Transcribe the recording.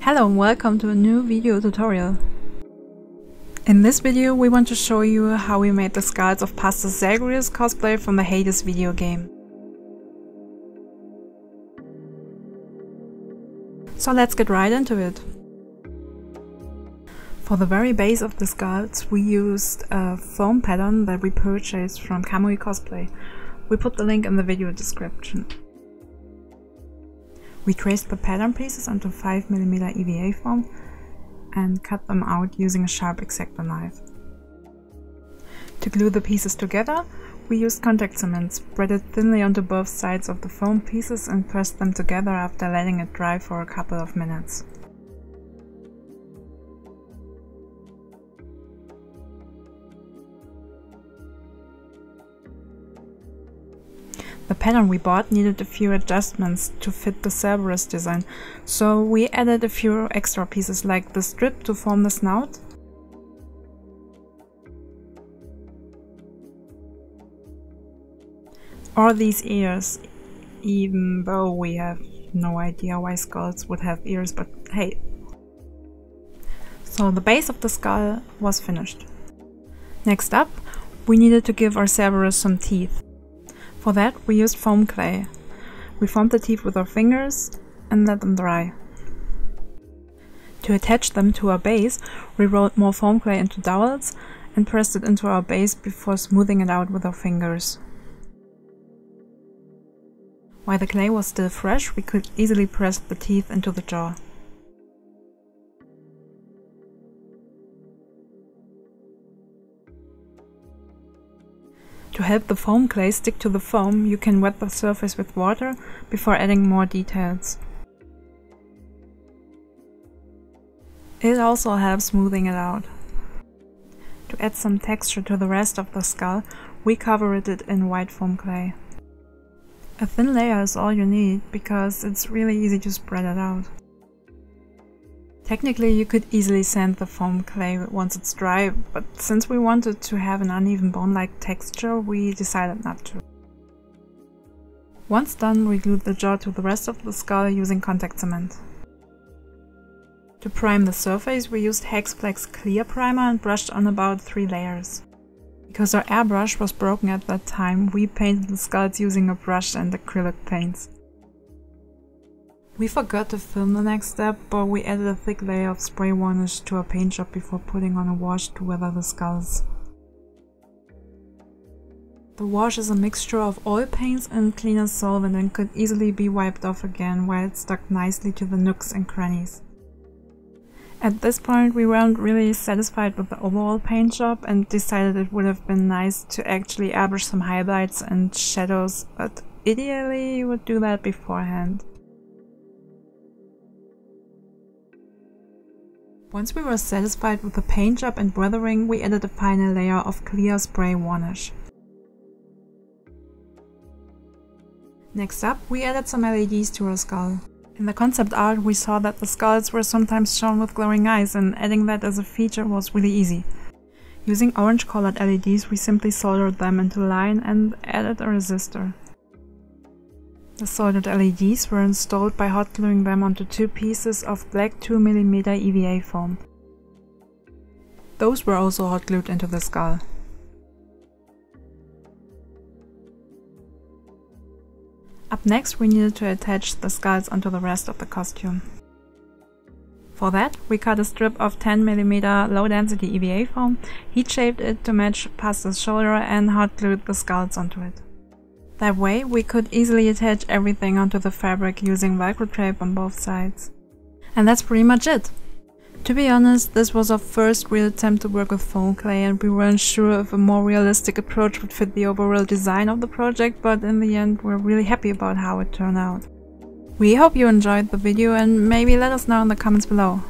Hello and welcome to a new video tutorial. In this video we want to show you how we made the skulls of Pastor Zagreus cosplay from the Hades video game. So let's get right into it. For the very base of the skulls we used a foam pattern that we purchased from Kamui Cosplay. We put the link in the video description. We traced the pattern pieces onto 5mm EVA foam and cut them out using a sharp X-Acto knife. To glue the pieces together, we used contact cement spread thinly onto both sides of the foam pieces and pressed them together after letting it dry for a couple of minutes. The pattern we bought needed a few adjustments to fit the Zagreus design, so we added a few extra pieces like the strip to form the snout, or these ears, even though we have no idea why skulls would have ears, but hey. So the base of the skull was finished. Next up, we needed to give our Zagreus some teeth. For that we used foam clay. We formed the teeth with our fingers and let them dry. To attach them to our base, we rolled more foam clay into dowels and pressed it into our base before smoothing it out with our fingers. While the clay was still fresh, we could easily press the teeth into the jaw. To help the foam clay stick to the foam, you can wet the surface with water before adding more details. It also helps smoothing it out. To add some texture to the rest of the skull, we covered it in white foam clay. A thin layer is all you need, because it's really easy to spread it out. Technically you could easily sand the foam clay once it's dry, but since we wanted to have an uneven bone-like texture, we decided not to. Once done, we glued the jaw to the rest of the skull using contact cement. To prime the surface, we used Hexflex clear primer and brushed on about 3 layers. Because our airbrush was broken at that time, we painted the skulls using a brush and acrylic paints. We forgot to film the next step, but we added a thick layer of spray varnish to our paint job before putting on a wash to weather the skulls. The wash is a mixture of oil paints and cleaner solvent and could easily be wiped off again while it stuck nicely to the nooks and crannies. At this point we weren't really satisfied with the overall paint job and decided it would have been nice to actually airbrush some highlights and shadows, but ideally you would do that beforehand. Once we were satisfied with the paint job and weathering, we added a final layer of clear spray varnish. Next up, we added some LEDs to our skull. In the concept art we saw that the skulls were sometimes shown with glowing eyes, and adding that as a feature was really easy. Using orange colored LEDs we simply soldered them into line and added a resistor. The soldered LEDs were installed by hot gluing them onto 2 pieces of black 2mm EVA foam. Those were also hot glued into the skull. Up next we needed to attach the skulls onto the rest of the costume. For that we cut a strip of 10mm low density EVA foam, heat shaped it to match Pastor's shoulder and hot glued the skulls onto it. That way we could easily attach everything onto the fabric using Velcro tape on both sides. And that's pretty much it. To be honest, this was our first real attempt to work with foam clay and we weren't sure if a more realistic approach would fit the overall design of the project, but in the end we're really happy about how it turned out. We hope you enjoyed the video and maybe let us know in the comments below.